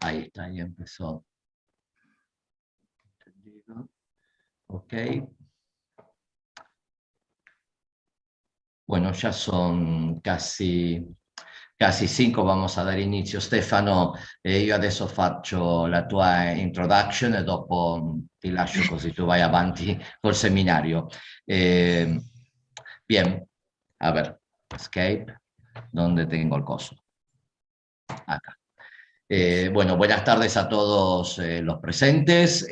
Ahí está, ahí empezó. Ok. Bueno, ya son casi 5, vamos a dare inizio. Stefano, io adesso faccio la tua introduction e dopo ti lascio così tu vai avanti col seminario. Bien, a ver, escape, ¿dónde tengo el coso? Acá. Bueno, buenas tardes a todos los presentes.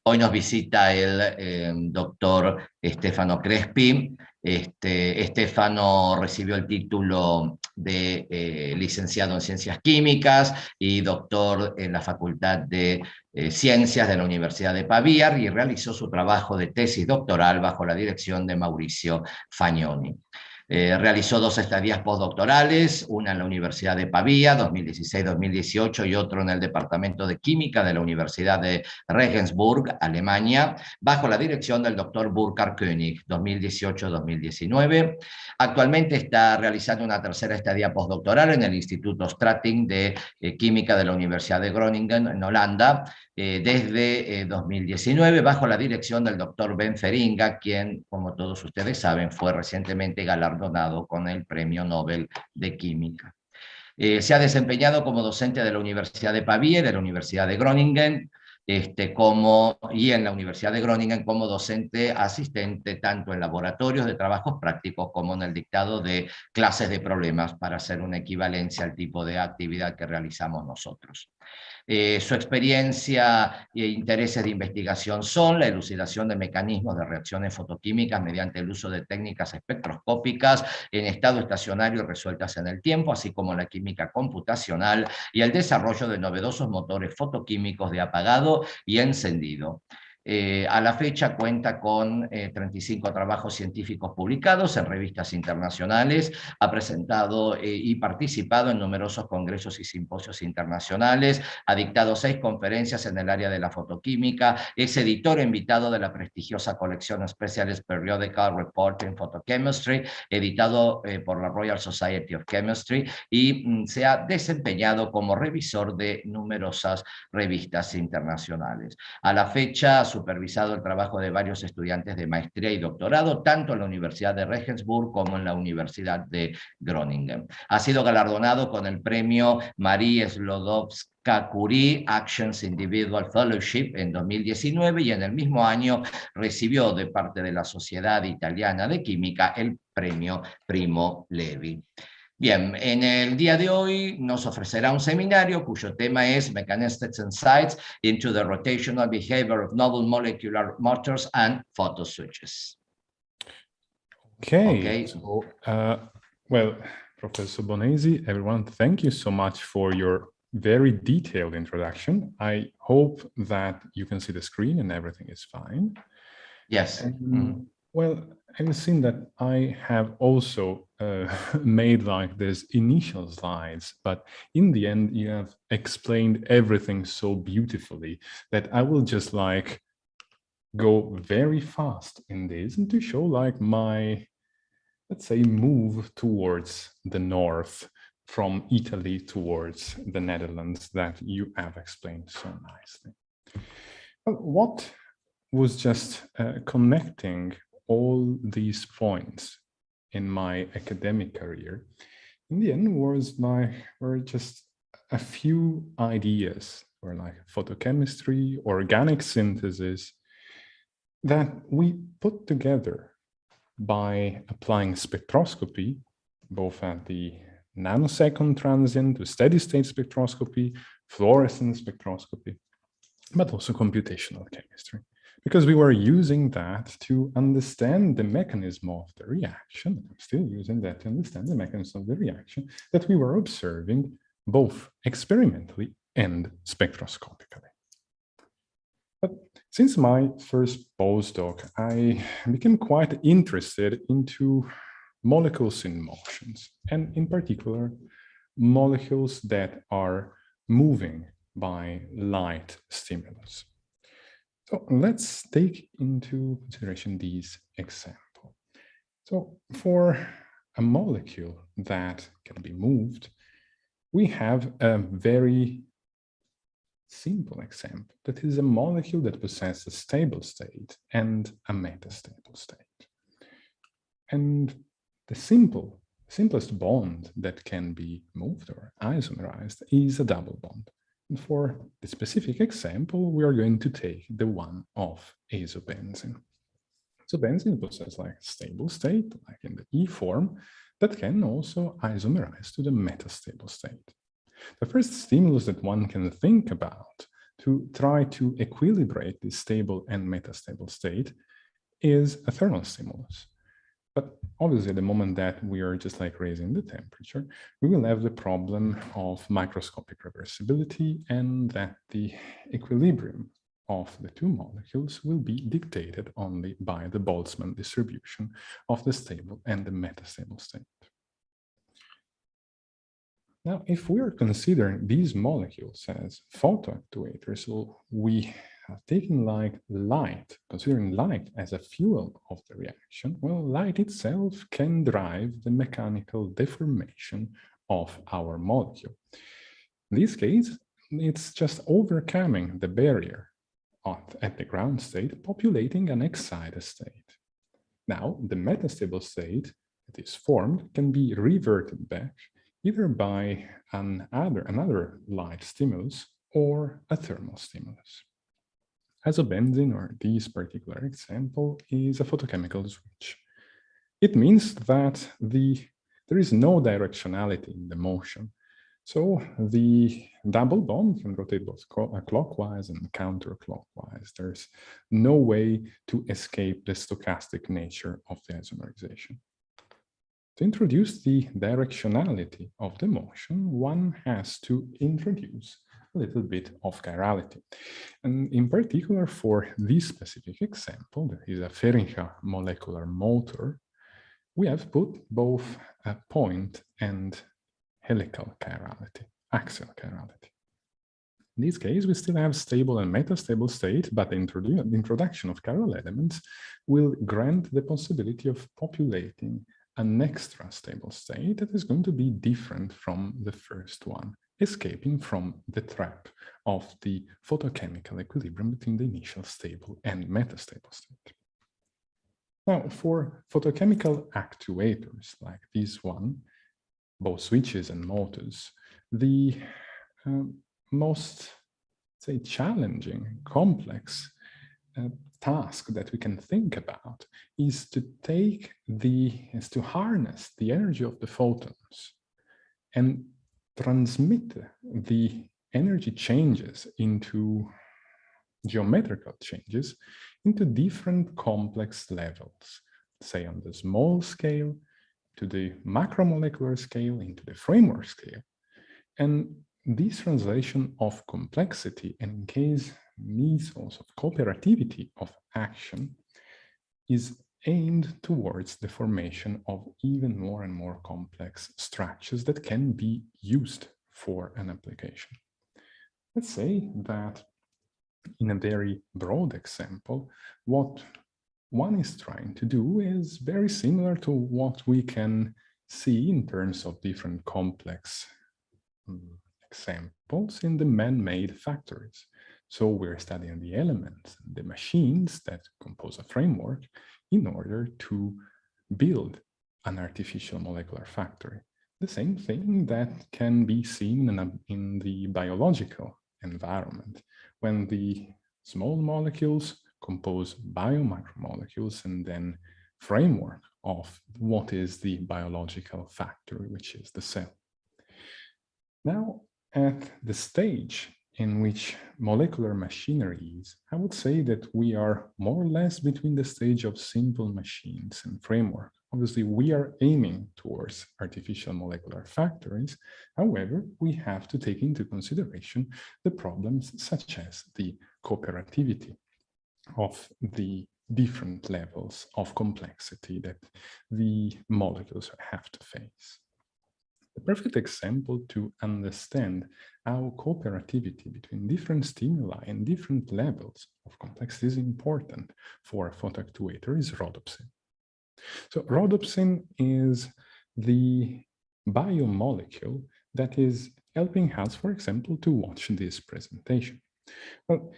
Hoy nos visita el doctor Stefano Crespi. Stefano recibió el título de licenciado en Ciencias Químicas y doctor en la Facultad de Ciencias de la Universidad de Pavía y realizó su trabajo de tesis doctoral bajo la dirección de Mauricio Fagnoni. Realizó 2 estadías postdoctorales, una en la Universidad de Pavía, 2016-2018, y otro en el Departamento de Química de la Universidad de Regensburg, Alemania, bajo la dirección del Dr. Burkhard König, 2018-2019. Actualmente está realizando una tercera estadía postdoctoral en el Instituto Strating de Química de la Universidad de Groningen, en Holanda, desde 2019, bajo la dirección del doctor Ben Feringa, quien, como todos ustedes saben, fue recientemente galardonado con el Premio Nobel de Química. Se ha desempeñado como docente de la Universidad de Pavía y de la Universidad de Groningen, y en la Universidad de Groningen como docente asistente tanto en laboratorios de trabajos prácticos como en el dictado de clases de problemas para hacer una equivalencia al tipo de actividad que realizamos nosotros. Su experiencia e intereses de investigación son la elucidación de mecanismos de reacciones fotoquímicas mediante el uso de técnicas espectroscópicas en estado estacionario resueltas en el tiempo, así como la química computacional y el desarrollo de novedosos motores fotoquímicos de apagado y encendido. A la fecha cuenta con 35 trabajos científicos publicados en revistas internacionales, ha presentado y participado en numerosos congresos y simposios internacionales, ha dictado 6 conferencias en el área de la fotoquímica, es editor invitado de la prestigiosa colección Specialist Periodical Report in Photochemistry, editado por la Royal Society of Chemistry, y se ha desempeñado como revisor de numerosas revistas internacionales. A la fecha ha supervisado el trabajo de varios estudiantes de maestría y doctorado, tanto en la Universidad de Regensburg como en la Universidad de Groningen. Ha sido galardonado con el premio Marie Sklodowska-Curie Actions Individual Fellowship en 2019 y en el mismo año recibió de parte de la Sociedad Italiana de Química el premio Primo Levi. Bien, en el día de hoy nos ofrecerá un seminario cuyo tema es Mechanistic Insights into the Rotational Behavior of Novel Molecular Motors and Photoswitches. Okay. So, well, Professor Bonesi, everyone, thank you so much for your very detailed introduction. I hope that you can see the screen and everything is fine. Yes. Well, I've seen that I have also made like this initial slides, but in the end, you have explained everything so beautifully that I will just like go very fast in this and to show like my, let's say, move towards the north from Italy towards the Netherlands that you have explained so nicely. Well, what was just connecting all these points in my academic career, in the end were just a few ideas, or like photochemistry, organic synthesis, that we put together by applying spectroscopy, both at the nanosecond transient to steady state spectroscopy, fluorescence spectroscopy, but also computational chemistry, because we were using that to understand the mechanism of the reaction. I'm still using that to understand the mechanism of the reaction that we were observing both experimentally and spectroscopically. But since my first postdoc, I became quite interested into molecules in motions, and in particular, molecules that are moving by light stimulus. So let's take into consideration these examples. So for a molecule that can be moved, we have a very simple example, that is a molecule that possesses a stable state and a metastable state. And the simplest bond that can be moved or isomerized is a double bond. And for the specific example, we are going to take the one of azobenzene. So benzene possesses like a stable state, like in the E form, that can also isomerize to the metastable state. The first stimulus that one can think about to try to equilibrate this stable and metastable state is a thermal stimulus. But obviously, the moment that we are just like raising the temperature, we will have the problem of microscopic reversibility, and that the equilibrium of the two molecules will be dictated only by the Boltzmann distribution of the stable and the metastable state. Now, if we are considering these molecules as photoactuators, so we have taken like light, considering light as a fuel of the reaction, well, light itself can drive the mechanical deformation of our molecule. In this case, it's just overcoming the barrier at the ground state, populating an excited state. Now, the metastable state that is formed can be reverted back either by another light stimulus or a thermal stimulus. Azobenzene, or this particular example, is a photochemical switch. It means that there is no directionality in the motion. So the double bond can rotate both clockwise and counterclockwise. There's no way to escape the stochastic nature of the isomerization. To introduce the directionality of the motion, one has to introduce a little bit of chirality. And in particular, for this specific example, that is a Feringa molecular motor, we have put both a point and helical chirality, axial chirality. In this case, we still have stable and metastable state, but the introduction of chiral elements will grant the possibility of populating an extra stable state that is going to be different from the first one, escaping from the trap of the photochemical equilibrium between the initial stable and metastable state. Now, for photochemical actuators like this one, both switches and motors, the most, say, challenging, complex task that we can think about is to harness the energy of the photons and transmit the energy changes into geometrical changes into different complex levels, say on the small scale, to the macromolecular scale, into the framework scale. And this translation of complexity, and in case needs also cooperativity of action, is aimed towards the formation of even more and more complex structures that can be used for an application. Let's say that in a very broad example, what one is trying to do is very similar to what we can see in terms of different complex examples in the man-made factories. So we're studying the elements, the machines that compose a framework in order to build an artificial molecular factory. The same thing that can be seen in the biological environment, when the small molecules compose biomacromolecules and then framework of what is the biological factory, which is the cell. Now, at the stage in which molecular machinery is, I would say that we are more or less between the stage of simple machines and framework. Obviously, we are aiming towards artificial molecular factories. However, we have to take into consideration the problems such as the cooperativity of the different levels of complexity that the molecules have to face. The perfect example to understand how cooperativity between different stimuli and different levels of complexity is important for a photoactuator is rhodopsin. So rhodopsin is the biomolecule that is helping us, for example, to watch this presentation. Well,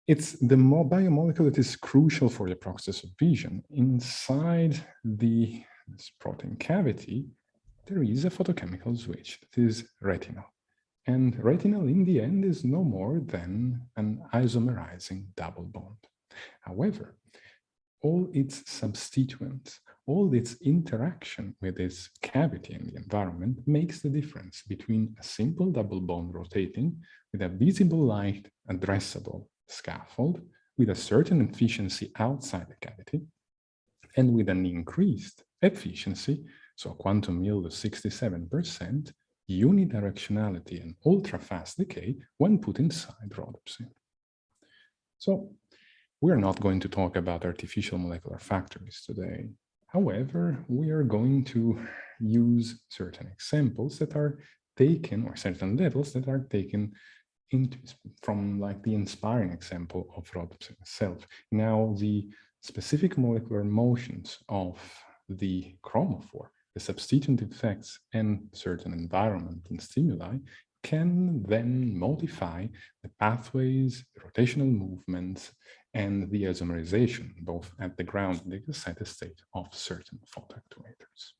it's the biomolecule that is crucial for the process of vision. Inside this protein cavity, there is a photochemical switch that is retinal. And retinal, in the end, is no more than an isomerizing double bond. However, all its substituents, all its interaction with this cavity in the environment makes the difference between a simple double bond rotating with a visible light addressable scaffold with a certain efficiency outside the cavity and with an increased efficiency, so quantum yield of 67%, unidirectionality and ultra-fast decay when put inside rhodopsin. So we're not going to talk about artificial molecular factories today. However, we are going to use certain examples that are taken, or certain levels that are taken from like the inspiring example of rhodopsin itself. Now, the specific molecular motions of the chromophore, the substituent effects, and certain environment and stimuli can then modify the pathways, the rotational movements, and the isomerization, both at the ground and the excited state of certain photoactuators.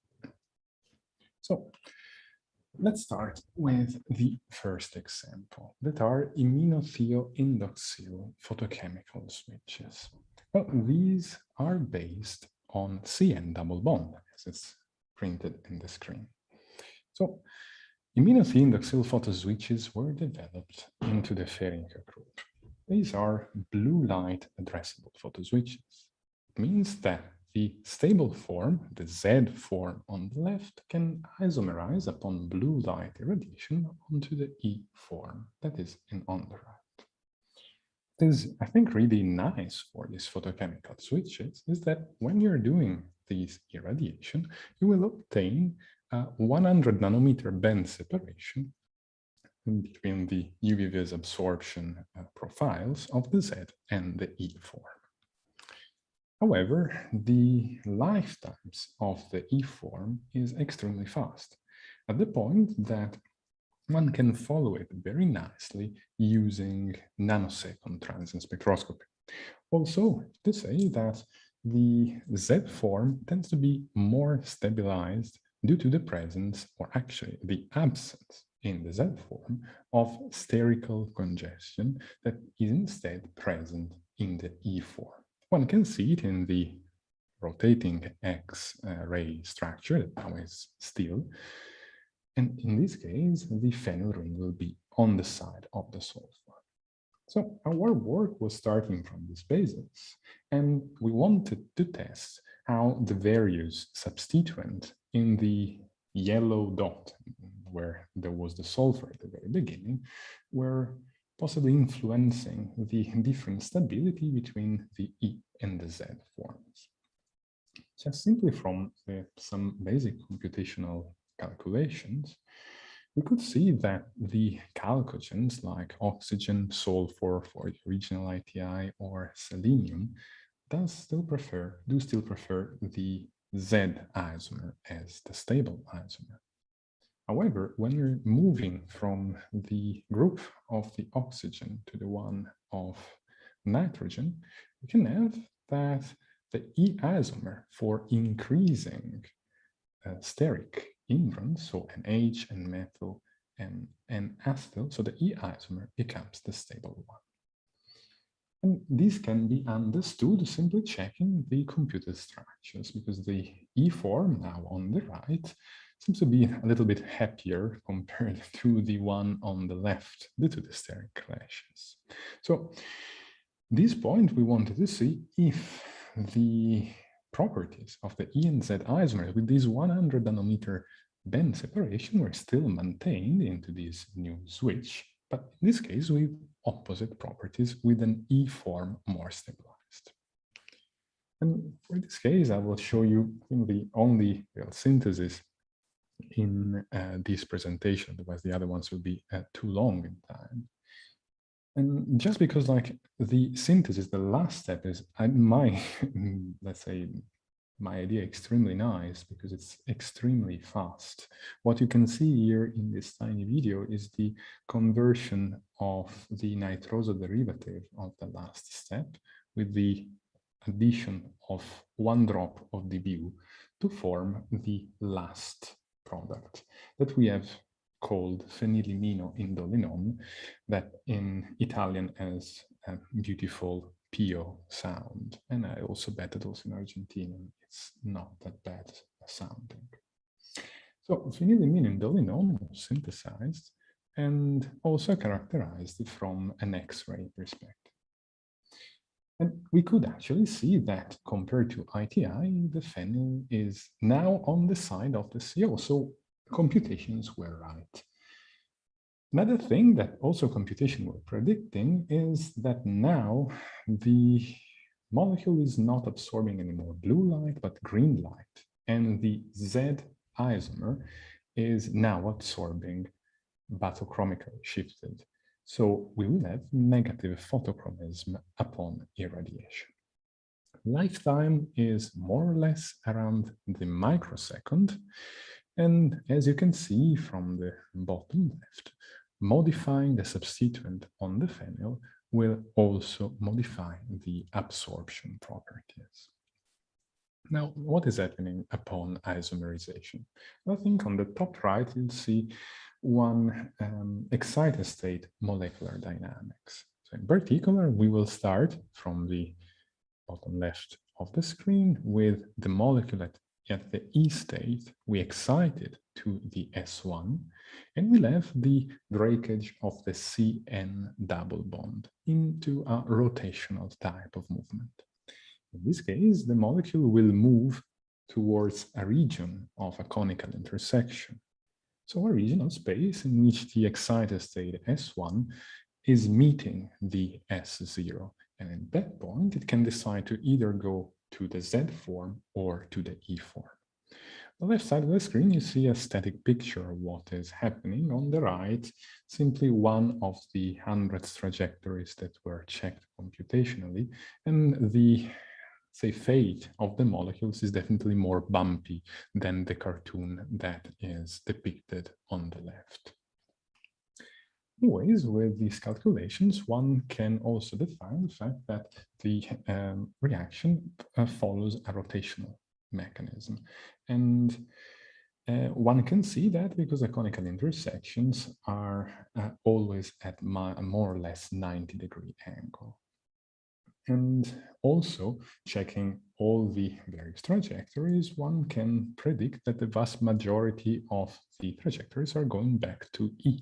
So let's start with the first example, that are immunothioindoxyl photochemical switches. Well, these are based on CN double bond, as it's printed in the screen. So immunothioindoxyl photoswitches were developed into the FCEyN-UBA group. These are blue light addressable photoswitches. It means that the stable form, the Z form on the left, can isomerize upon blue light irradiation onto the E form that is on the right. What is, I think, really nice for these photochemical switches is that when you're doing these irradiation, you will obtain 100 nanometer band separation between the UV-vis absorption profiles of the Z and the E form. However, the lifetimes of the E form is extremely fast, at the point that one can follow it very nicely using nanosecond transient spectroscopy. Also, to say that the Z form tends to be more stabilized due to the presence, or actually the absence in the Z form, of sterical congestion that is instead present in the E form. One can see it in the rotating X-ray structure that now is still. And in this case, the phenyl ring will be on the side of the sulfur. So our work was starting from these basics, and we wanted to test how the various substituents in the yellow dot, where there was the sulfur at the very beginning, were possibly influencing the different stability between the E and the Z forms. Just simply from some basic computational calculations, we could see that the chalcogens like oxygen, sulfur for the original ITI, or selenium do still prefer the Z isomer as the stable isomer. However, when you're moving from the group of the oxygen to the one of nitrogen, you can have that the E isomer for increasing steric inversions, so NH and methyl and acetyl, so the E isomer becomes the stable one. And this can be understood simply checking the computed structures, because the E form now on the right seems to be a little bit happier compared to the one on the left due to the steric clashes. So at this point, we wanted to see if the properties of the E and Z isomers with this 100 nanometer band separation were still maintained into this new switch, but in this case with opposite properties with an E form more stabilized. And for this case, I will show you the only real synthesis in this presentation, otherwise the other ones will be too long in time. And just because like the synthesis, the last step is my, let's say, my idea extremely nice because it's extremely fast. What you can see here in this tiny video is the conversion of the nitroso derivative of the last step with the addition of one drop of DBU to form the last product that we have called phenylimino-indolinone, that in Italian has a beautiful PO sound. And I also bet that also in Argentinian it's not that bad sounding. So phenylimino-indolinone was synthesized and also characterized from an X-ray perspective. And we could actually see that compared to ITI, the phenyl is now on the side of the CO. So computations were right. Another thing that also computation were predicting is that now the molecule is not absorbing any more blue light, but green light. And the Z isomer is now absorbing bathochromical shifted. So we will have negative photochromism upon irradiation. Lifetime is more or less around the microsecond. And as you can see from the bottom left, modifying the substituent on the phenyl will also modify the absorption properties. Now, what is happening upon isomerization? I think on the top right, you'll see one excited state molecular dynamics. So in particular, we will start from the bottom left of the screen with the molecule at the E state. We excite it to the S1, and we'll have the breakage of the CN double bond into a rotational type of movement. In this case, the molecule will move towards a region of a conical intersection. So a regional space in which the excited state S1 is meeting the S0. And at that point, it can decide to either go to the Z form or to the E form. On the left side of the screen, you see a static picture of what is happening. On the right, simply one of the hundreds trajectories that were checked computationally, and the fate of the molecules is definitely more bumpy than the cartoon that is depicted on the left. Anyways, with these calculations, one can also define the fact that the reaction follows a rotational mechanism. And one can see that because the conical intersections are always at a more or less 90-degree angle. And also, checking all the various trajectories, one can predict that the vast majority of the trajectories are going back to E.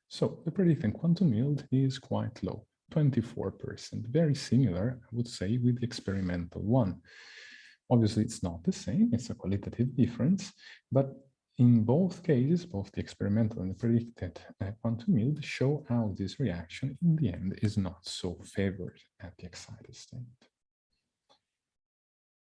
So the predicted quantum yield is quite low, 24%, very similar, I would say, with the experimental one. Obviously, it's not the same, it's a qualitative difference, but in both cases, both the experimental and the predicted quantum yield show how this reaction in the end is not so favored at the excited state.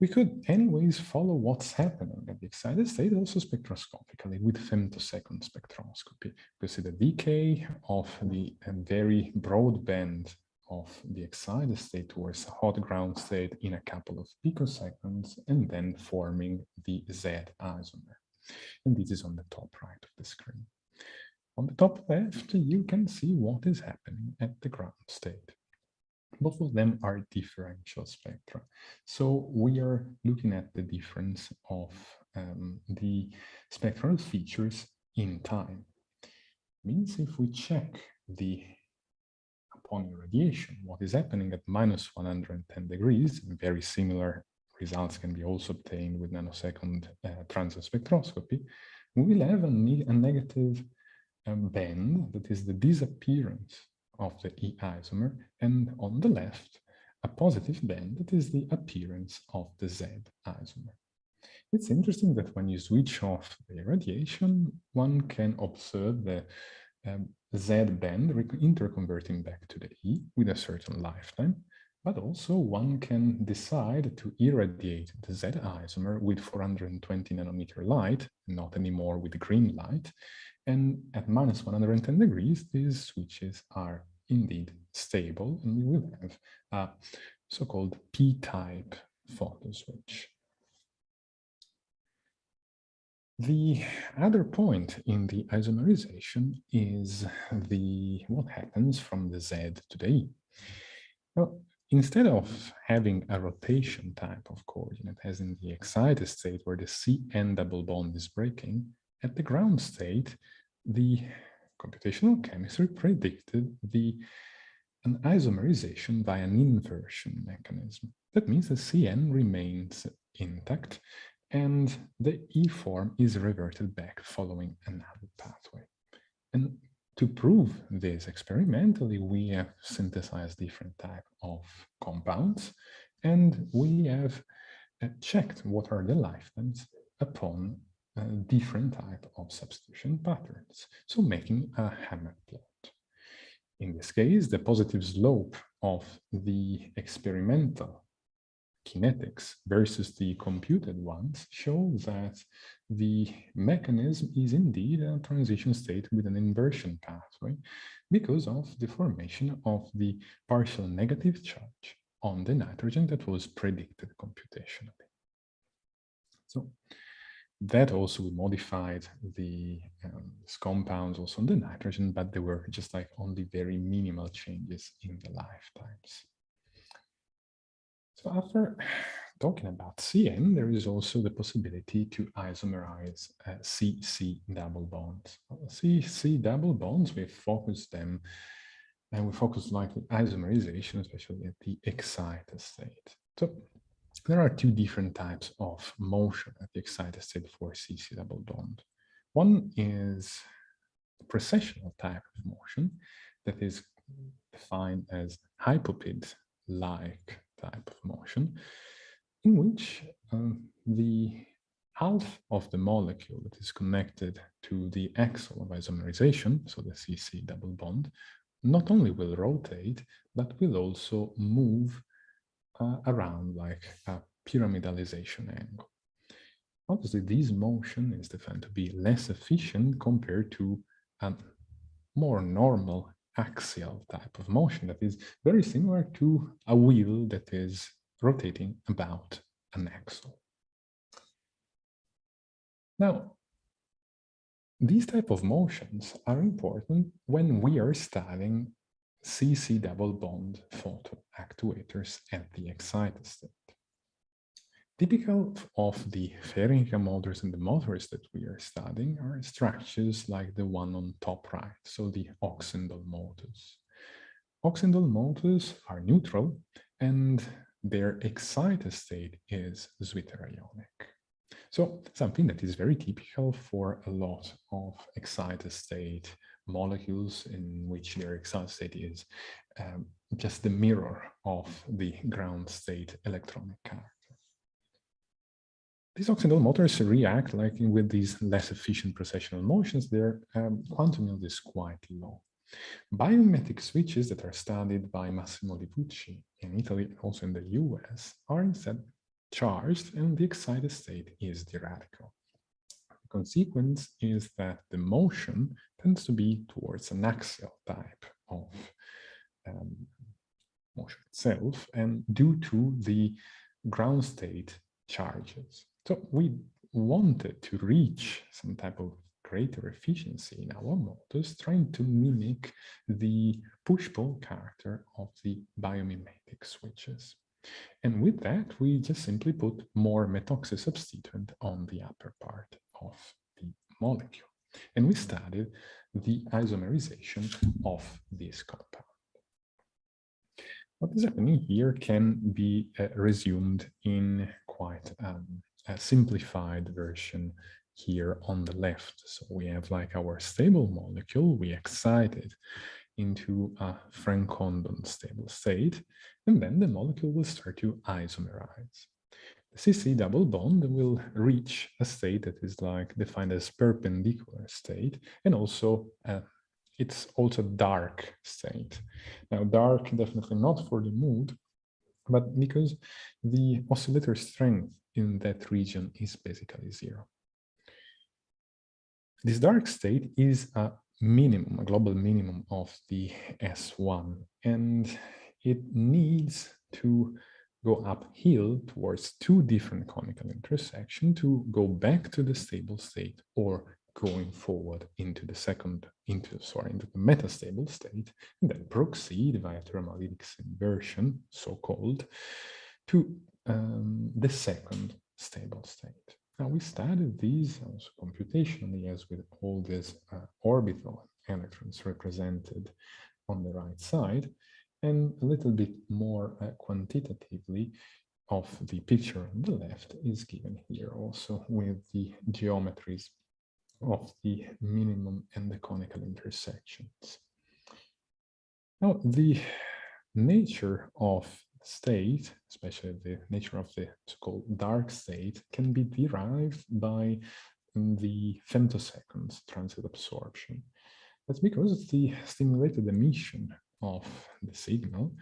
We could anyways follow what's happening at the excited state also spectroscopically with femtosecond spectroscopy. We see the decay of the very broad band of the excited state towards a hot ground state in a couple of picoseconds and then forming the Z isomer. And this is on the top right of the screen. On the top left, you can see what is happening at the ground state. Both of them are differential spectra. So we are looking at the difference of the spectral features in time. Means if we check upon irradiation, what is happening at minus 110 degrees, very similar results can be also obtained with nanosecond transient spectroscopy, we will have a negative band that is the disappearance of the E isomer, and on the left, a positive band that is the appearance of the Z isomer. It's interesting that when you switch off the irradiation, one can observe the Z band interconverting back to the E with a certain lifetime, but also one can decide to irradiate the Z isomer with 420 nanometer light, not anymore with green light, and at minus 110 degrees, these switches are indeed stable, and we will have a so-called P-type photoswitch. The other point in the isomerization is what happens from the Z to the E. Well, instead of having a rotation type of coordinate as in the excited state where the CN double bond is breaking, at the ground state, the computational chemistry predicted an isomerization by an inversion mechanism. That means the CN remains intact and the E form is reverted back following another pathway. And to prove this experimentally, we have synthesized different types of compounds, and we have checked what are the lifetimes upon different type of substitution patterns, so making a hammer plot. In this case, the positive slope of the experimental kinetics versus the computed ones show that the mechanism is indeed a transition state with an inversion pathway because of the formation of the partial negative charge on the nitrogen that was predicted computationally. So that also we modified the compounds also on the nitrogen, but there were just like only very minimal changes in the lifetimes. So after talking about CN, there is also the possibility to isomerize CC double bonds. CC double bonds, we focus them, and we focus like isomerization, especially at the excited state. So there are two different types of motion at the excited state for CC double bond. One is the precessional type of motion that is defined as hypopid-like type of motion, in which the half of the molecule that is connected to the axle of isomerization, so the CC double bond, not only will rotate, but will also move around like a pyramidalization angle. Obviously, this motion is defined to be less efficient compared to a more normal axial type of motion that is very similar to a wheel that is rotating about an axle. Now, these type of motions are important when we are studying CC double bond photo actuators at the excited state. Typical of the Fehrenheimer motors and the motors that we are studying are structures like the one on top right, so the Auxinal motors. Auxinal motors are neutral and their excited state is zwitterionic. So something that is very typical for a lot of excited state molecules in which their excited state is just the mirror of the ground state electronic character. These Auxinal motors react like with these less efficient precessional motions, their quantum yield is quite low. Biomimetic switches that are studied by Massimo Lipucci in Italy and also in the US are instead charged and the excited state is the radical. The consequence is that the motion tends to be towards an axial type of motion itself and due to the ground state charges. So we wanted to reach some type of greater efficiency in our motors, trying to mimic the push-pull character of the biomimetic switches. And with that, we just simply put more methoxy substituent on the upper part of the molecule. And we studied the isomerization of this compound. What is happening here can be resumed in quite a simplified version here on the left. So we have like our stable molecule, we excite it into a Frank-Condon stable state, and then the molecule will start to isomerize. The CC double bond will reach a state that is like defined as perpendicular state, and also it's also dark state. Now dark definitely not for the mood, but because the oscillator strength in that region is basically zero. This dark state is a minimum, a global minimum of the S1, and it needs to go uphill towards two different conical intersections to go back to the stable state, or going forward into the metastable state, and then proceed via thermolytics inversion, so-called, to the second stable state. Now, we studied these also computationally, as with all these orbital electrons represented on the right side, and a little bit more quantitatively of the picture on the left is given here also, with the geometries of the minimum and the conical intersections. Now, the nature of state, especially the nature of the so-called dark state, can be derived by the femtoseconds transit absorption. That's because the stimulated emission of the signal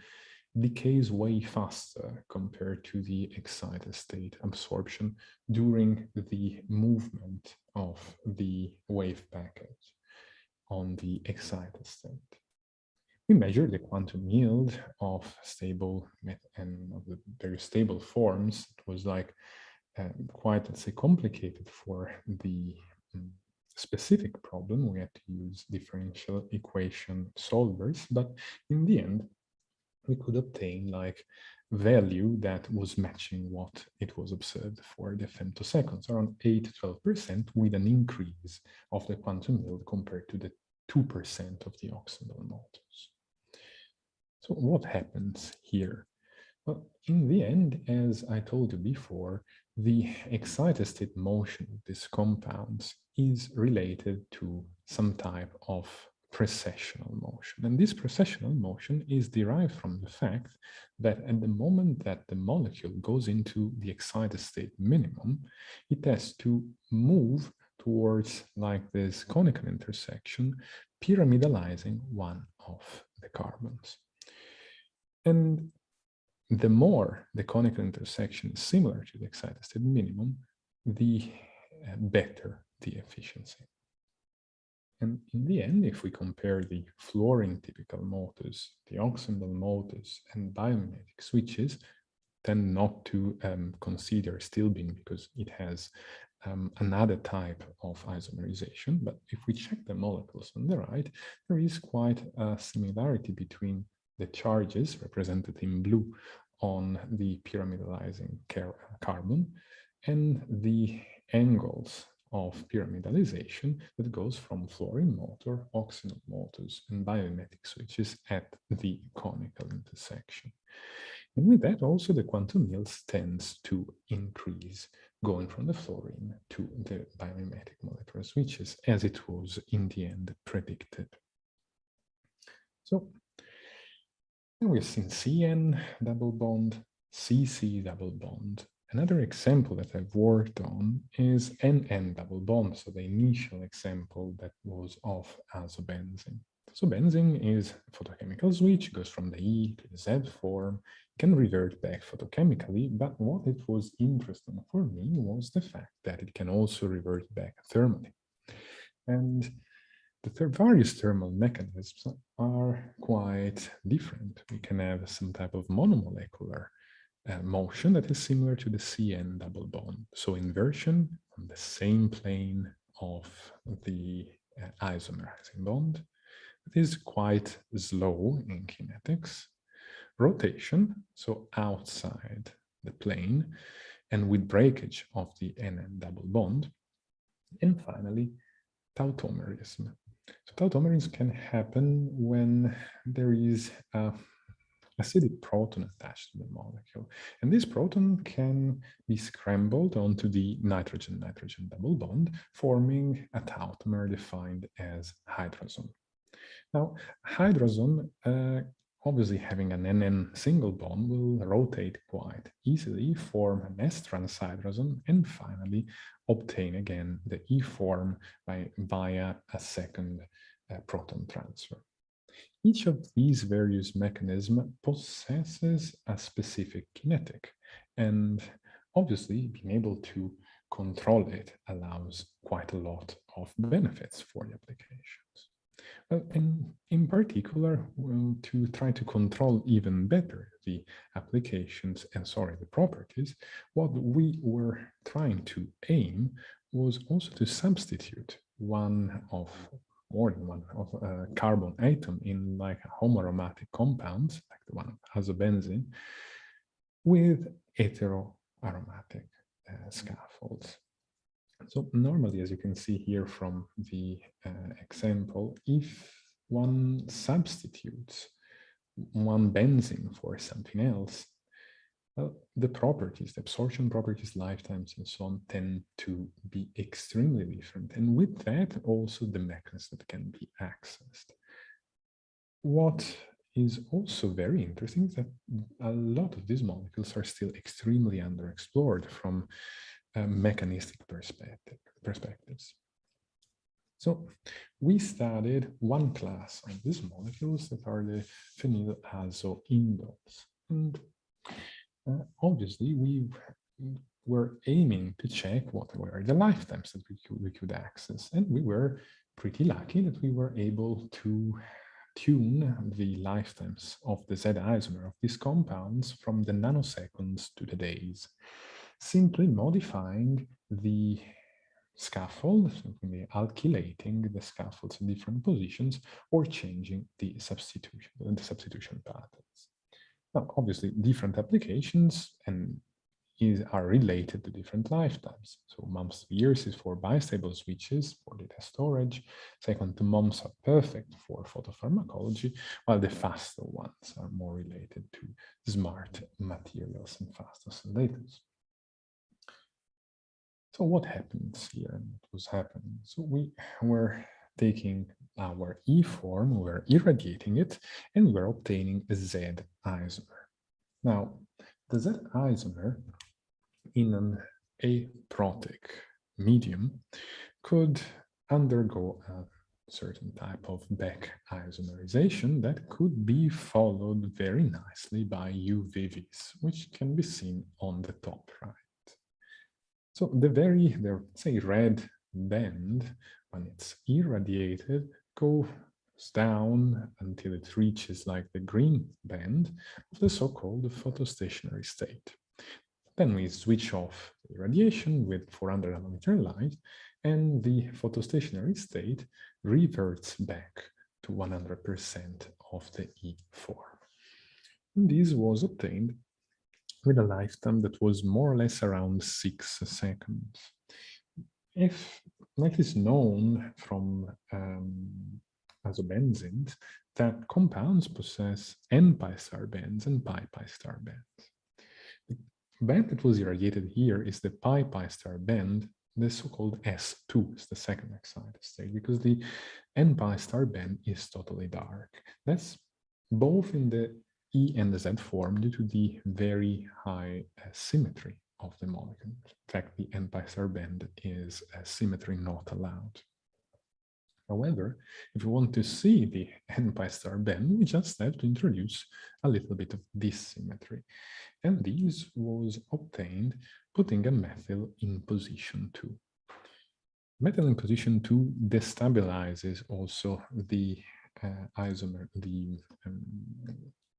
decays way faster compared to the excited state absorption during the movement of the wave package on the excited state. We measure the quantum yield of stable and of the very stable forms. It was like quite, let's say, complicated for the specific problem. We had to use differential equation solvers, but in the end, we could obtain like value that was matching what it was observed for the femtoseconds, around 8 to 12%, with an increase of the quantum yield compared to the 2% of the Auxinal motors. So what happens here? Well, in the end, as I told you before, the excited state motion of these compounds is related to some type of precessional motion. And this precessional motion is derived from the fact that at the moment that the molecule goes into the excited state minimum, it has to move towards like this conical intersection, pyramidalizing one of the carbons. And the more the conical intersection is similar to the excited state minimum, the better the efficiency. And in the end, if we compare the fluorine typical motors, the Auxinal motors, and biomimetic switches, tend not to consider stilbene because it has another type of isomerization. But if we check the molecules on the right, there is quite a similarity between the charges represented in blue on the pyramidalizing carbon and the angles of pyramidalization that goes from fluorine motor, Auxinal motors, and biomimetic switches at the conical intersection. And with that, also the quantum yield tends to increase, going from the fluorine to the biomimetic molecular switches, as it was in the end predicted. So, and we've seen CN double bond, CC double bond. Another example that I've worked on is NN double bond, so the initial example that was of azobenzene. Azobenzene is a photochemical switch, goes from the E to the Z form, can revert back photochemically, but what it was interesting for me was the fact that it can also revert back thermally. And the various thermal mechanisms are quite different. We can have some type of monomolecular motion that is similar to the CN double bond. So inversion on the same plane of the isomerizing bond. It is quite slow in kinetics. Rotation, so outside the plane, and with breakage of the NN double bond. And finally, tautomerism. So tautomerism can happen when there is an acidic proton attached to the molecule. And this proton can be scrambled onto the nitrogen-nitrogen double bond, forming a tautomer defined as hydrazone. Now, hydrazone, obviously having an NN single bond, will rotate quite easily, form an S-trans hydrazone, and finally obtain again the E form via a second proton transfer. Each of these various mechanisms possesses a specific kinetic, and obviously being able to control it allows quite a lot of benefits for the applications. Well, in particular, to try to control even better the applications and, the properties, what we were trying to aim was also to substitute more than one of a carbon atom in like homoaromatic compounds, like the one of azobenzene, with heteroaromatic scaffolds. So normally, as you can see here from the example, if one substitutes one benzene for something else, well, the properties, the absorption properties, lifetimes, and so on tend to be extremely different. And with that, also the mechanism that can be accessed. What is also very interesting is that a lot of these molecules are still extremely underexplored from mechanistic perspectives. So we studied one class of these molecules that are the phenylazo indoles. And obviously we were aiming to check what were the lifetimes that we could access. And we were pretty lucky that we were able to tune the lifetimes of the Z isomer of these compounds from the nanoseconds to the days, simply modifying the scaffold, simply alkylating the scaffolds in different positions, or changing the substitution patterns. Now, obviously, different applications are related to different lifetimes. So months to years is for bistable switches for data storage. Second to months are perfect for photopharmacology, while the faster ones are more related to smart materials and fast oscillators. So what happens here and what was happening? So we were taking our E form, we were irradiating it, and we were obtaining a Z isomer. Now, the Z isomer in an aprotic medium could undergo a certain type of back isomerization that could be followed very nicely by UVVs, which can be seen on the top right. So the say red band, when it's irradiated, goes down until it reaches like the green band of the so-called photostationary state. Then we switch off the radiation with 400 nanometer light, and the photostationary state reverts back to 100% of the E form. And this was obtained with a lifetime that was more or less around 6 seconds. If, like is known from azobenzenes, that compounds possess n-pi star bands and pi-pi star bands. The band that was irradiated here is the pi-pi star band, the so-called S2, is the second excited state, because the n-pi star band is totally dark. That's both in the E and the Z form due to the very high symmetry of the molecule. In fact, the n-pi star band is symmetry not allowed. However, if we want to see the n-pi star band, we just have to introduce a little bit of dissymmetry. And this was obtained putting a methyl in position 2. Methyl in position 2 destabilizes also the isomer, the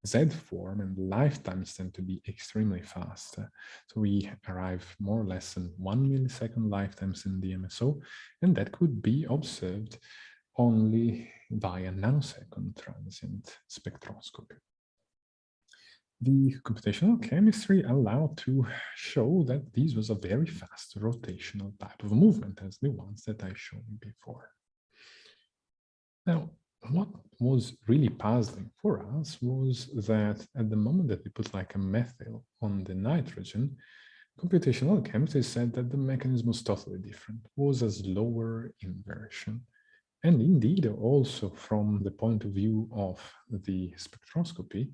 Z form, and lifetimes tend to be extremely fast. So we arrive more or less in 1 millisecond lifetimes in the MSO, and that could be observed only via nanosecond transient spectroscopy. The computational chemistry allowed to show that this was a very fast rotational type of movement as the ones that I showed before. Now, what was really puzzling for us was that at the moment that we put like a methyl on the nitrogen, computational chemistry said that the mechanism was totally different, was a slower inversion. And indeed, also from the point of view of the spectroscopy,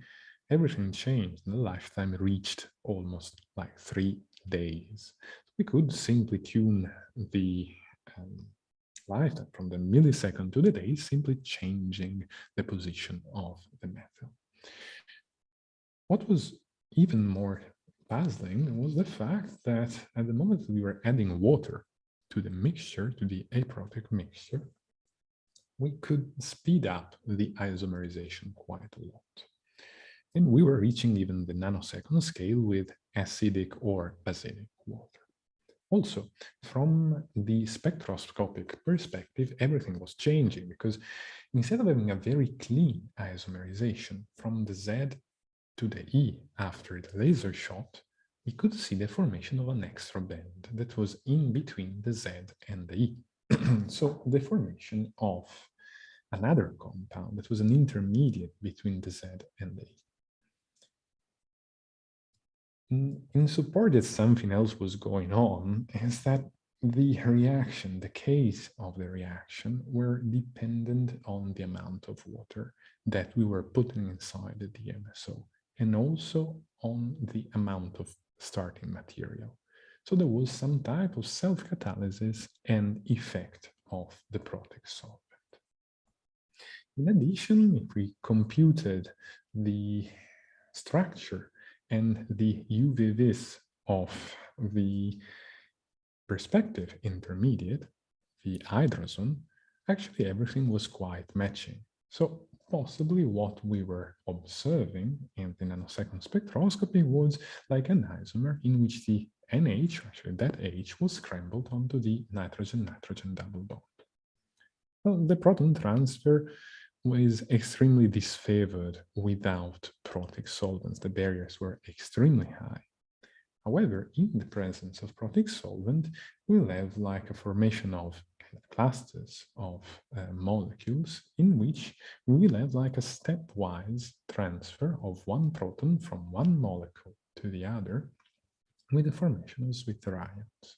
everything changed and the lifetime reached almost like 3 days. We could simply tune the lifetime from the millisecond to the day, simply changing the position of the methyl. What was even more puzzling was the fact that at the moment we were adding water to the mixture, to the aprotic mixture, we could speed up the isomerization quite a lot. And we were reaching even the nanosecond scale with acidic or basidic water. Also, from the spectroscopic perspective, everything was changing because instead of having a very clean isomerization from the Z to the E after the laser shot, we could see the formation of an extra band that was in between the Z and the E. So the formation of another compound that was an intermediate between the Z and the E. In support that something else was going on is that the reaction, the case of the reaction were dependent on the amount of water that we were putting inside the DMSO and also on the amount of starting material. So there was some type of self-catalysis and effect of the Protex solvent. In addition, if we computed the structure and the UVVs of the perspective intermediate, the hydrazone, actually everything was quite matching. So possibly what we were observing in the nanosecond spectroscopy was like an isomer in which the NH, actually that H, was scrambled onto the nitrogen-nitrogen double bond. Well, the proton transfer was extremely disfavored without Protex solvents. The barriers were extremely high. However, in the presence of Protex solvent, we'll have like a formation of clusters of molecules in which we will have like a stepwise transfer of one proton from one molecule to the other with the formation of Zwitter ions.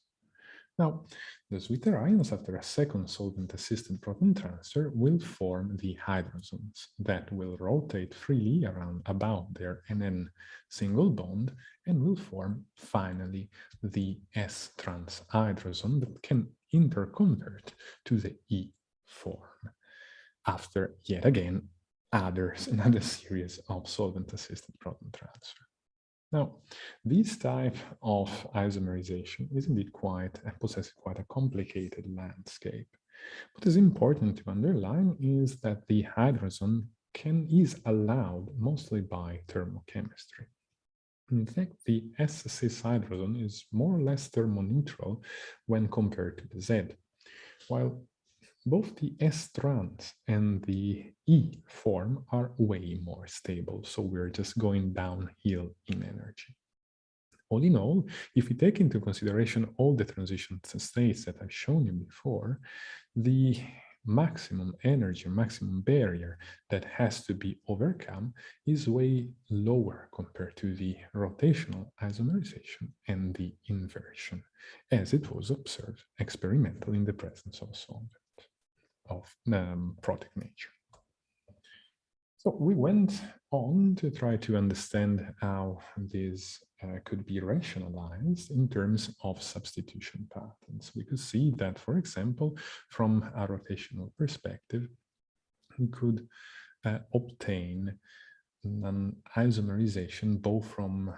Now, the Zwitter ions, after a second solvent-assisted proton transfer, will form the hydrazones that will rotate freely around about their NN single bond and will form finally the S-trans hydrazone that can interconvert to the E form after, yet again, another series of solvent-assisted proton transfer. Now, this type of isomerization is indeed possesses quite a complicated landscape. What is important to underline is that the hydrazone is allowed mostly by thermochemistry. In fact, the S-cis hydrazone is more or less thermoneutral when compared to the Z, while both the S-trans and the E form are way more stable, so we're just going downhill in energy. All in all, if we take into consideration all the transition states that I've shown you before, the maximum energy, maximum barrier that has to be overcome is way lower compared to the rotational isomerization and the inversion, as it was observed experimentally in the presence of solvent of Protex nature. So we went on to try to understand how this could be rationalized in terms of substitution patterns. We could see that, for example, from a rotational perspective, we could obtain an isomerization both from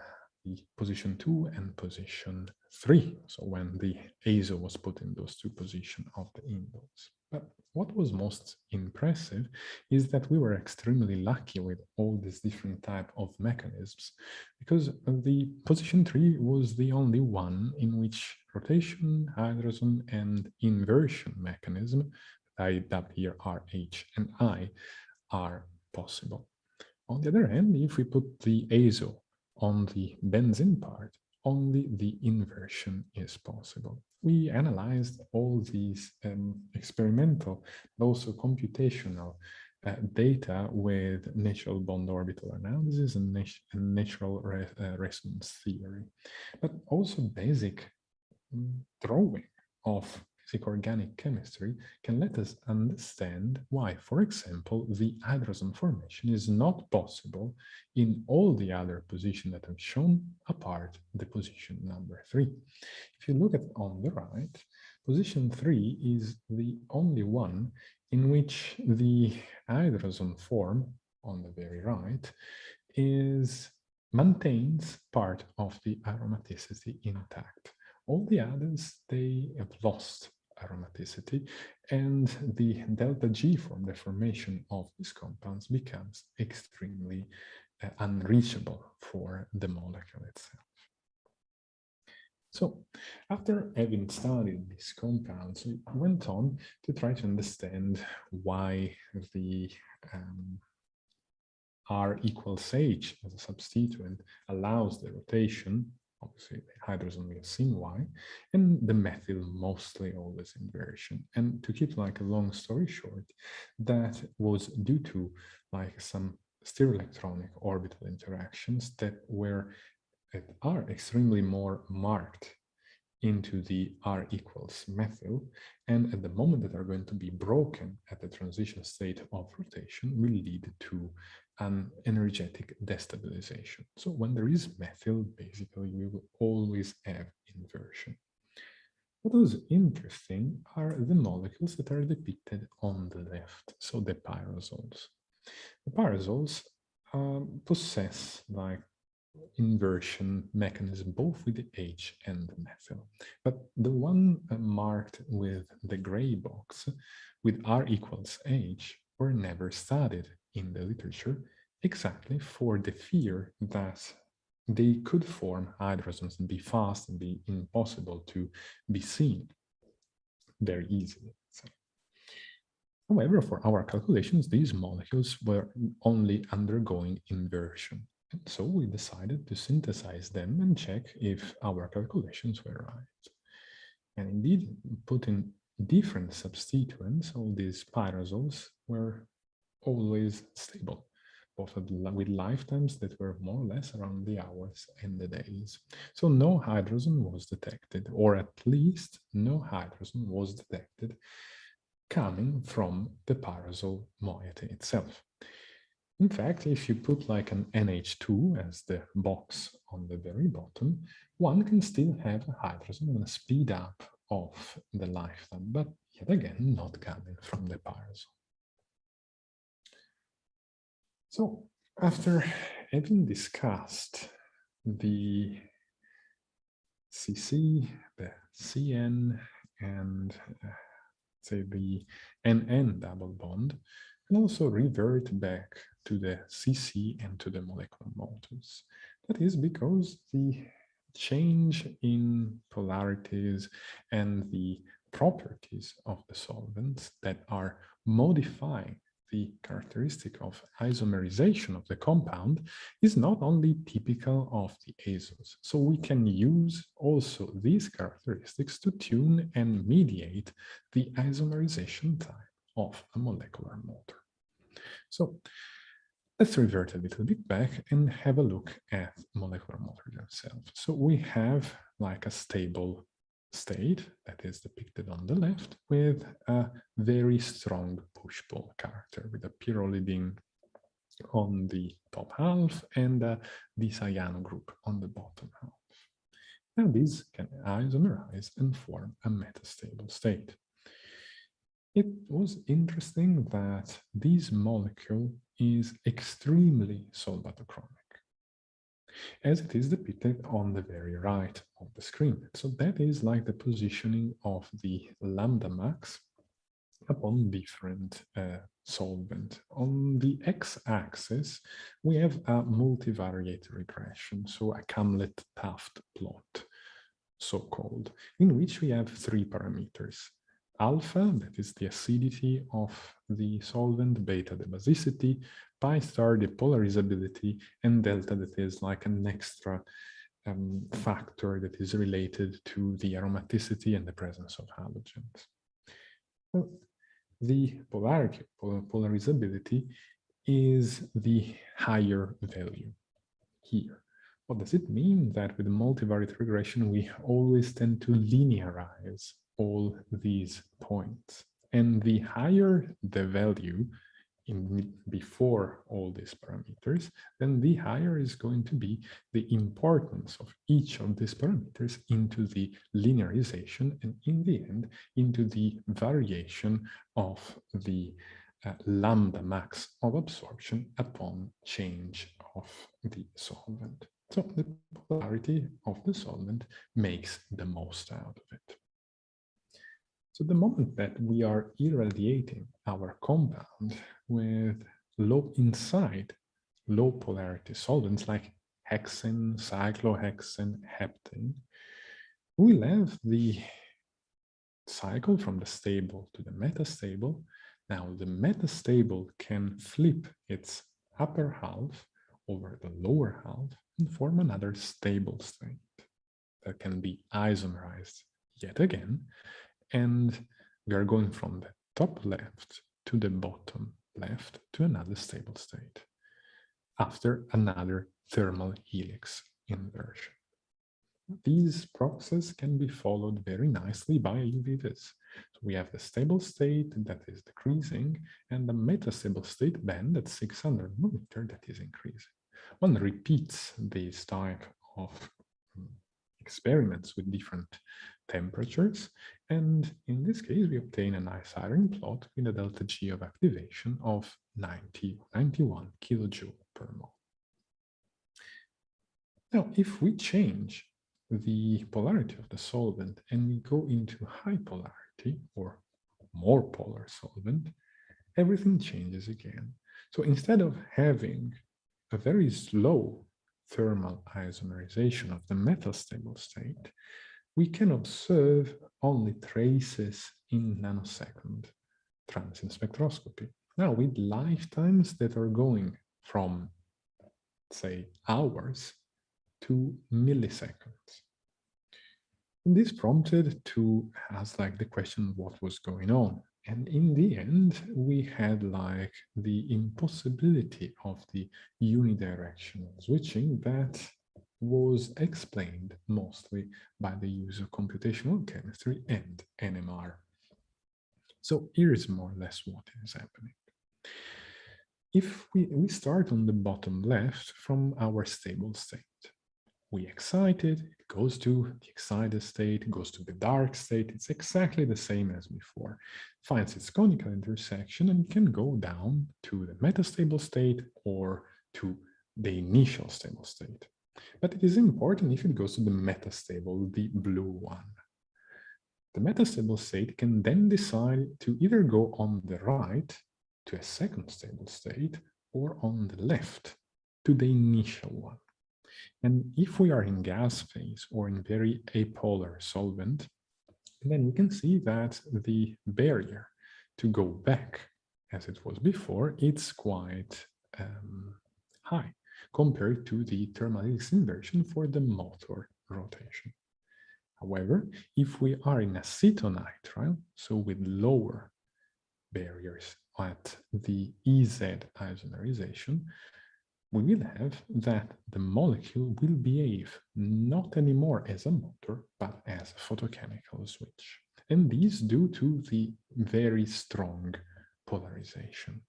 the position 2 and position 3. So when the azo was put in those two positions of the indoors. But what was most impressive is that we were extremely lucky with all these different type of mechanisms, because the position 3 was the only one in which rotation, hydrazone, and inversion mechanism, I dubbed here RH and I, are possible. On the other hand, if we put the azo on the benzene part, only the inversion is possible. We analyzed all these experimental, but also computational data with natural bond orbital analysis and natural resonance theory, but also basic drawing of organic chemistry can let us understand why, for example, the hydrazone formation is not possible in all the other positions that I've shown, apart the position number 3. If you look at on the right, position 3 is the only one in which the hydrazone form on the very right maintains part of the aromaticity intact. All the others, they have lost aromaticity and the delta G from the formation of these compounds becomes extremely unreachable for the molecule itself. So, after having studied these compounds, we went on to try to understand why the R equals H as a substituent allows the rotation, obviously the hydrogen we have seen why, and the methyl mostly always inversion. And to keep like a long story short, that was due to like some stereoelectronic orbital interactions that are extremely more marked into the R equals methyl, and at the moment that are going to be broken at the transition state of rotation will lead to an energetic destabilization. So when there is methyl, basically we will always have inversion. What is interesting are the molecules that are depicted on the left, so the pyrazoles. The pyrazoles possess like inversion mechanism both with the H and the methyl. But the one marked with the gray box with R equals H were never studied in the literature, exactly for the fear that they could form hydrogens and be fast and be impossible to be seen very easily. So, however, for our calculations, these molecules were only undergoing inversion. And so we decided to synthesize them and check if our calculations were right. And indeed, putting different substituents, all these pyrazoles were always stable, both with lifetimes that were more or less around the hours and the days. So no hydrogen was detected, or at least no hydrogen was detected coming from the pyrazole moiety itself. In fact, if you put like an NH2 as the box on the very bottom, one can still have a hydrogen and a speed up of the lifetime, but yet again, not coming from the pyrazole. So after having discussed the CC, the CN, and say the NN double bond, and also revert back to the CC and to the molecular motors. That is because the change in polarities and the properties of the solvents that are modifying the characteristic of isomerization of the compound is not only typical of the azos. So we can use also these characteristics to tune and mediate the isomerization time of a molecular motor. So let's revert a little bit back and have a look at molecular motors themselves. So we have like a stable state that is depicted on the left with a very strong push-pull character with a pyrrolidine on the top half and this ion group on the bottom half. Now these can isomerize and form a metastable state. It was interesting that this molecule is extremely solvatochromic, as it is depicted on the very right of the screen. So that is like the positioning of the lambda max upon different solvent. On the x-axis, we have a multivariate regression, so a Kamlet-Taft plot, so-called, in which we have three parameters. Alpha, that is the acidity of the solvent, beta, the basicity, pi star, the polarizability, and delta, that is like an extra factor that is related to the aromaticity and the presence of halogens. Well, the polarizability is the higher value here. What does it mean? That with the multivariate regression, we always tend to linearize all these points. And the higher the value before all these parameters, then the higher is going to be the importance of each of these parameters into the linearization and in the end into the variation of the lambda max of absorption upon change of the solvent. So the polarity of the solvent makes the most out of it. So the moment that we are irradiating our compound with inside low polarity solvents like hexane, cyclohexane, heptane, we'll have the cycle from the stable to the metastable. Now the metastable can flip its upper half over the lower half and form another stable state that can be isomerized yet again. And we are going from the top left to the bottom left to another stable state after another thermal helix inversion. These processes can be followed very nicely by UV vis. So we have the stable state that is decreasing and the metastable state band at 600 millimeter that is increasing. One repeats this type of experiments with different temperatures, and in this case we obtain a nice iron plot with a delta G of activation of 91 kilojoule per mole. Now, if we change the polarity of the solvent and we go into high polarity or more polar solvent, everything changes again. So instead of having a very slow thermal isomerization of the metastable state, we can observe only traces in nanosecond transient spectroscopy. Now, with lifetimes that are going from, say, hours to milliseconds. And this prompted to ask the question, what was going on? And in the end, we had the impossibility of the unidirectional switching that was explained mostly by the use of computational chemistry and NMR. So here is more or less what is happening. If we start on the bottom left from our stable state, we excite it, it goes to the excited state, it goes to the dark state, it's exactly the same as before, finds its conical intersection and can go down to the metastable state or to the initial stable state. But it is important if it goes to the metastable, the blue one. The metastable state can then decide to either go on the right to a second stable state or on the left to the initial one. And if we are in gas phase or in very apolar solvent, then we can see that the barrier to go back as it was before, it's quite high compared to the thermal helix inversion for the motor rotation. However, if we are in acetonitrile, so with lower barriers at the EZ isomerization, we will have that the molecule will behave not anymore as a motor, but as a photochemical switch. And this due to the very strong polarization.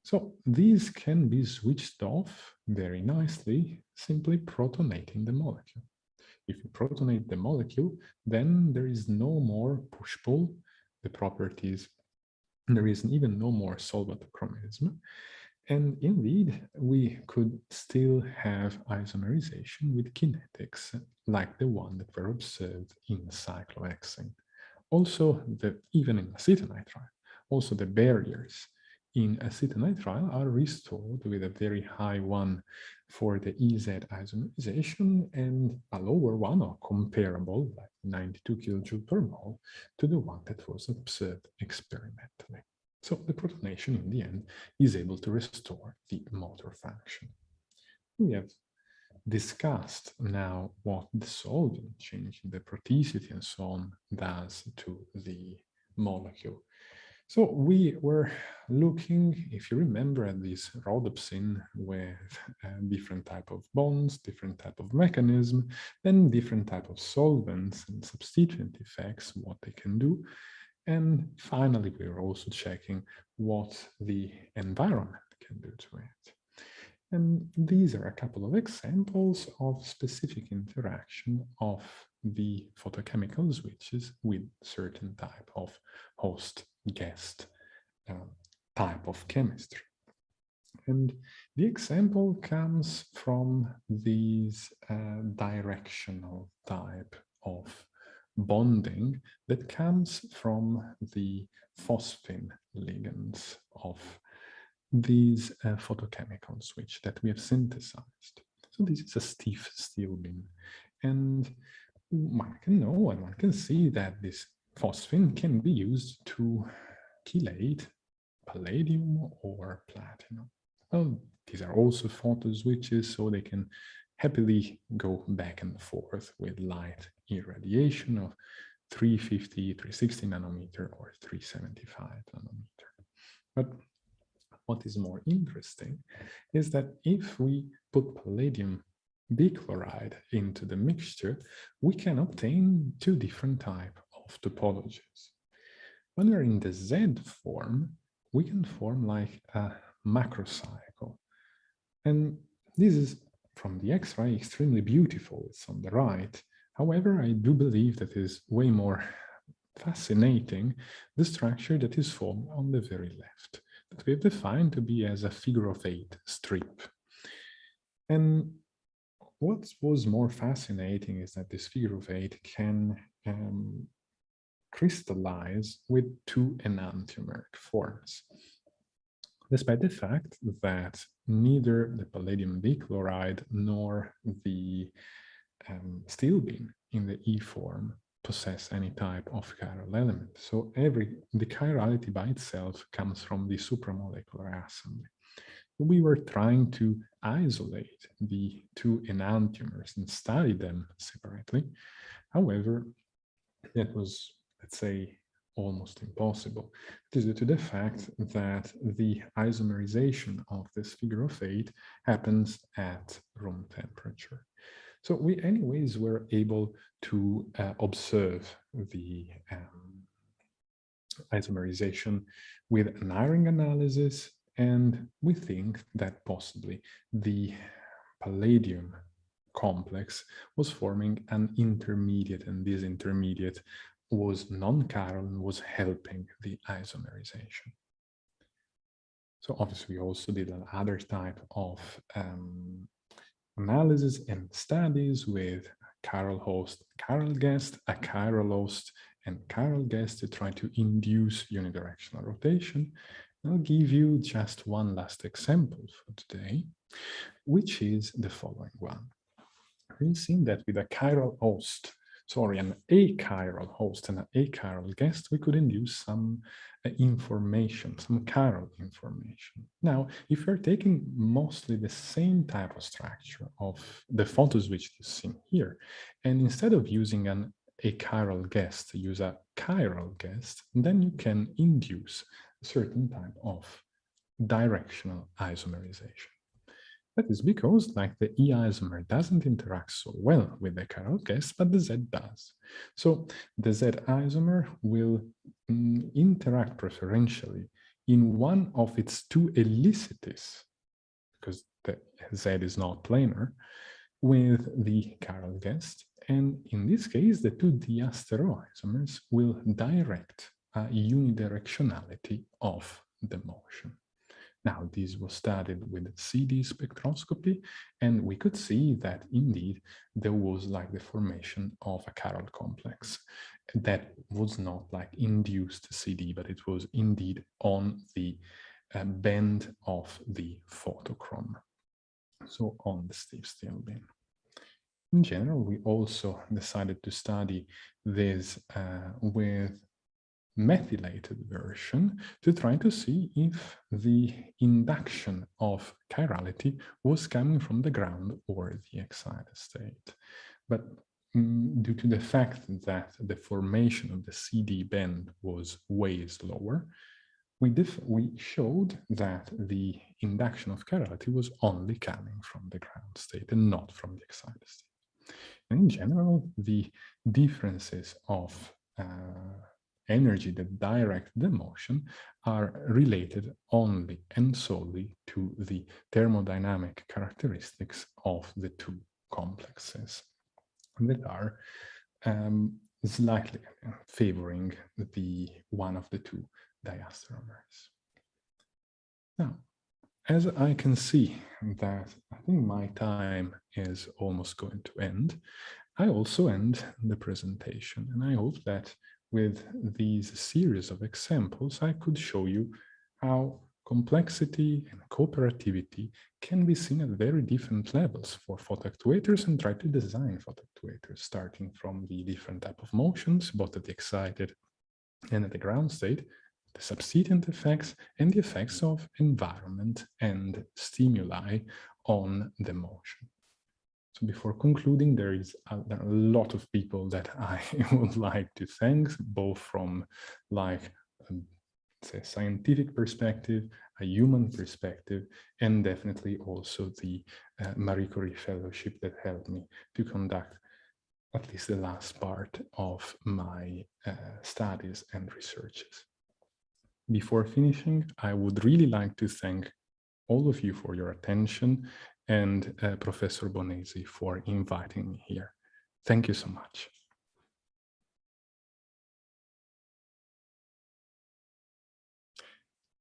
So these can be switched off very nicely, simply protonating the molecule. If you protonate the molecule, then there is no more push-pull, the properties, there is even no more solvatochromism. And indeed, we could still have isomerization with kinetics like the one that were observed in cyclohexane. Also, even in acetonitrile, also the barriers in acetonitrile are restored with a very high one for the EZ isomerization and a lower one or comparable, like 92 kilojoule per mole, to the one that was observed experimentally. So the protonation in the end is able to restore the motor function. We have discussed now what the solvent changing the proticity and so on does to the molecule. So we were looking, if you remember, at this Rhodopsin with different type of bonds, different type of mechanism, then different type of solvents and substituent effects, what they can do. And finally, we were also checking what the environment can do to it. And these are a couple of examples of specific interaction of the photochemical switches with certain type of host guest type of chemistry. And the example comes from these directional type of bonding that comes from the phosphine ligands of these photochemical switch that we have synthesized. So this is a stiff steel beam, and one can know and one can see that this phosphine can be used to chelate palladium or platinum. Well, these are also photoswitches, so they can happily go back and forth with light irradiation of 350, 360 nanometer or 375 nanometer. But what is more interesting is that if we put palladium bichloride into the mixture, we can obtain two different types of topologies. When we're in the Z form, we can form like a macrocycle. And this is, from the X-ray, extremely beautiful. It's on the right. However, I do believe that is way more fascinating the structure that is formed on the very left, that we have defined to be as a figure-of-8 strip. And what was more fascinating is that this figure-of-8 can crystallize with two enantiomeric forms, despite the fact that neither the palladium bichloride nor the steel beam in the E form possess any type of chiral element. So the chirality by itself comes from the supramolecular assembly. We were trying to isolate the two enantiomers and study them separately. However, that was, let's say, almost impossible. It is due to the fact that the isomerization of this figure-of-8 happens at room temperature. So we anyways were able to observe the isomerization with an iron analysis, and we think that possibly the palladium complex was forming an intermediate, and this intermediate was non-chiral and was helping the isomerization. So obviously we also did another type of analysis and studies with chiral host, chiral guest, a chiral host, and chiral guest to try to induce unidirectional rotation. I'll give you just one last example for today, which is the following one. We've seen that with a chiral host, an achiral host and an achiral guest, we could induce some information, some chiral information. Now, if you're taking mostly the same type of structure of the photoswitch you've seen here, and instead of using an achiral guest, use a chiral guest, then you can induce a certain type of directional isomerization. That is because, like, the E isomer doesn't interact so well with the chiral guest, but the Z does. So the Z isomer will interact preferentially in one of its two helicities, because the Z is not planar, with the chiral guest. And in this case, the two diastereoisomers will direct a unidirectionality of the motion. Now, this was studied with CD spectroscopy, and we could see that indeed there was like the formation of a chiral complex that was not like induced CD, but it was indeed on the bend of the photochrome, so on the stiff steel beam. In general, we also decided to study this with methylated version to try to see if the induction of chirality was coming from the ground or the excited state. But due to the fact that the formation of the CD bend was way slower, we showed that the induction of chirality was only coming from the ground state and not from the excited state. And in general, the differences of energy that direct the motion are related only and solely to the thermodynamic characteristics of the two complexes that are slightly favoring the one of the two diastereomers. Now, as I can see that I think my time is almost going to end, I also end the presentation, and I hope that with these series of examples, I could show you how complexity and cooperativity can be seen at very different levels for photoactuators, and try to design photoactuators, starting from the different type of motions, both at the excited and at the ground state, the substituent effects, and the effects of environment and stimuli on the motion. So before concluding, there are a lot of people that I would like to thank, both from like say a scientific perspective, a human perspective, and definitely also the Marie Curie Fellowship that helped me to conduct at least the last part of my studies and researches. Before finishing, I would really like to thank all of you for your attention, and Professor Bonesi for inviting me here. Thank you so much.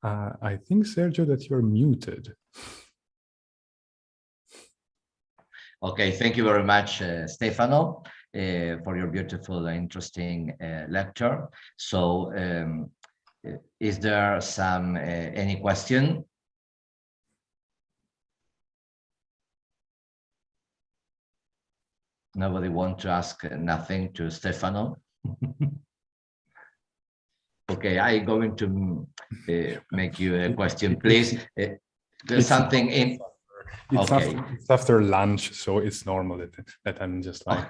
I think, Sergio, that you're muted. Okay, thank you very much, Stefano, for your beautiful, interesting lecture. So, is there some any question? Nobody want to ask nothing to Stefano? Okay, I'm going to make you a question, please. There's something in... It's after lunch, so it's normal that I'm just like...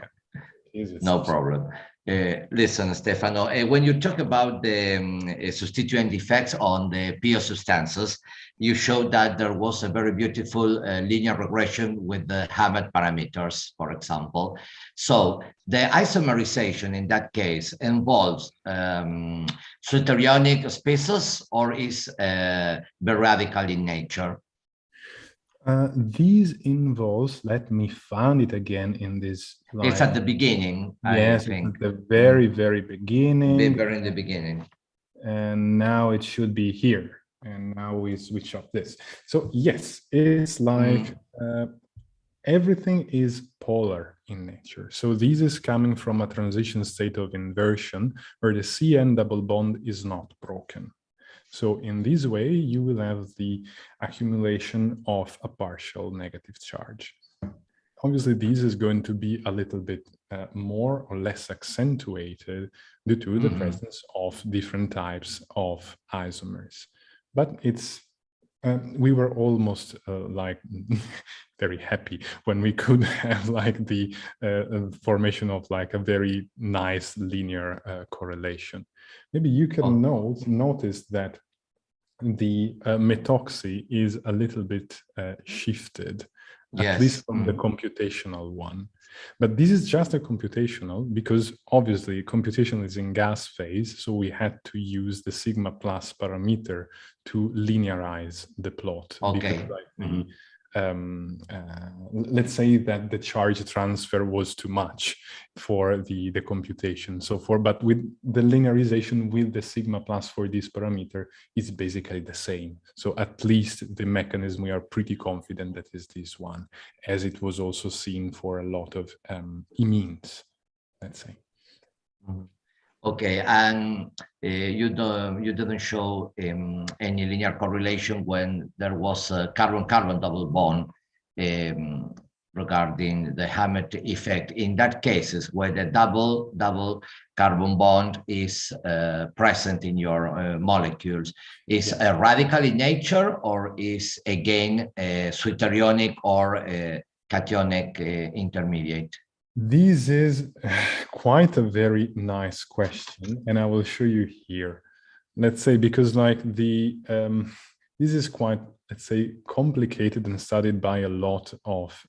No problem. Listen, Stefano, when you talk about the substituent effects on the PO substances, you showed that there was a very beautiful linear regression with the Hammett parameters, for example. So the isomerization in that case involves Switterionic spaces, or is very radical in nature? These involves, let me find it again in this slide. It's at the beginning, yes, I think. It's at the very, very beginning. Very in the beginning. And now it should be here. And now we switch up this. So yes, it's like everything is polar in nature. So this is coming from a transition state of inversion where the CN double bond is not broken. So in this way, you will have the accumulation of a partial negative charge. Obviously, this is going to be a little bit more or less accentuated due to the presence of different types of isomers. But it's we were almost like very happy when we could have like the formation of like a very nice linear correlation. Maybe you can notice that the methoxy is a little bit shifted, at least from the computational one. But this is just a computational because obviously computation is in gas phase, so we had to use the sigma plus parameter to linearize the plot. Okay. Because, like, let's say that the charge transfer was too much for the computation. So but with the linearization with the sigma plus for this parameter is basically the same. So at least the mechanism, we are pretty confident that is this one, as it was also seen for a lot of imines, let's say. Okay, and you didn't show any linear correlation when there was a carbon-carbon double bond regarding the Hammett effect. In that cases, where the double carbon bond is present in your molecules, is a radical in nature, or is again a switterionic or a cationic intermediate? This is quite a very nice question, and I will show you here. Let's say, because like this is quite, let's say, complicated and studied by a lot of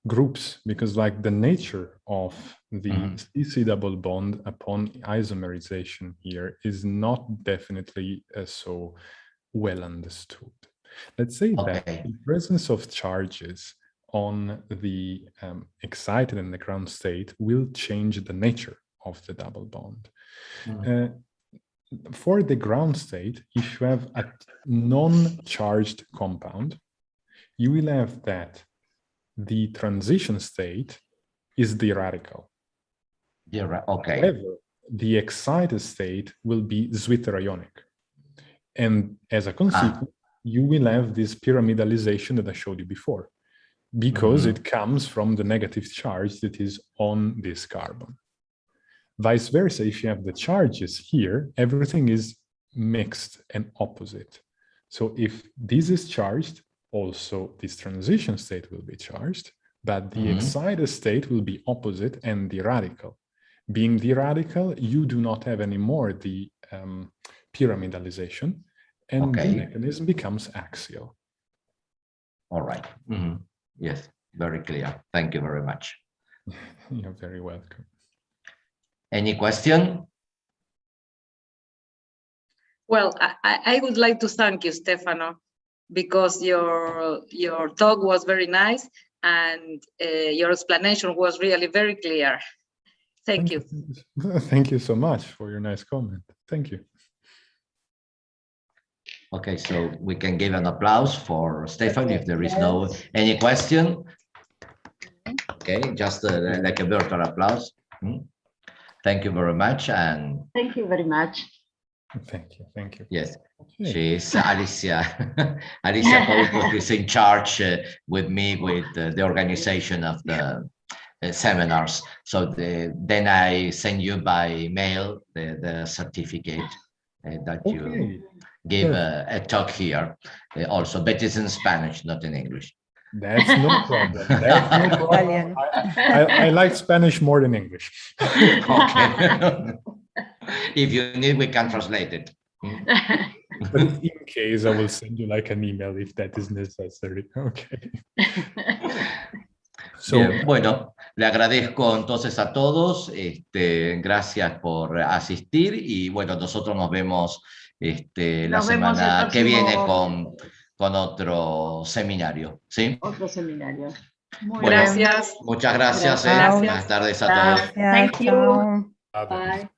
groups, because like the nature of the CC double bond upon isomerization here is not definitely so well understood. Let's say that the presence of charges on the excited and the ground state will change the nature of the double bond. For the ground state, if you have a non-charged compound, you will have that the transition state is the radical. Okay. However, the excited state will be zwitterionic. And as a consequence, you will have this pyramidalization that I showed you before, because it comes from the negative charge that is on this carbon. Vice versa, if you have the charges here, everything is mixed and opposite. So if this is charged, also this transition state will be charged, but the excited state will be opposite and the radical. Being the radical, you do not have anymore the pyramidalization, and the mechanism becomes axial. All right. Yes, very clear. Thank you very much. You're very welcome. Any question? Well, I would like to thank you, Stefano, because your talk was very nice and your explanation was really very clear. Thank you. Thank you so much for your nice comment. Thank you. Okay, so we can give an applause for Stefano if there is no any question. Okay, just like a virtual applause. Thank you very much. And thank you very much. Thank you. Thank you. Yes, she is Alicia. Alicia Poutos is in charge with me with the organization of the seminars. So then I send you by mail the certificate that you give a talk here also, but it's in Spanish, not in English. That's no problem. That's no problem. I like Spanish more than English. Okay. If you need, we can translate it. But in case, I will send you like an email if that is necessary. Okay. So, bien, bueno, le agradezco entonces a todos, gracias por asistir y bueno, nosotros nos vemos la semana que viene con otro seminario, ¿sí? Otro seminario. Gracias. Muchas gracias. Gracias. Buenas tardes a todos. Thank you. Bye.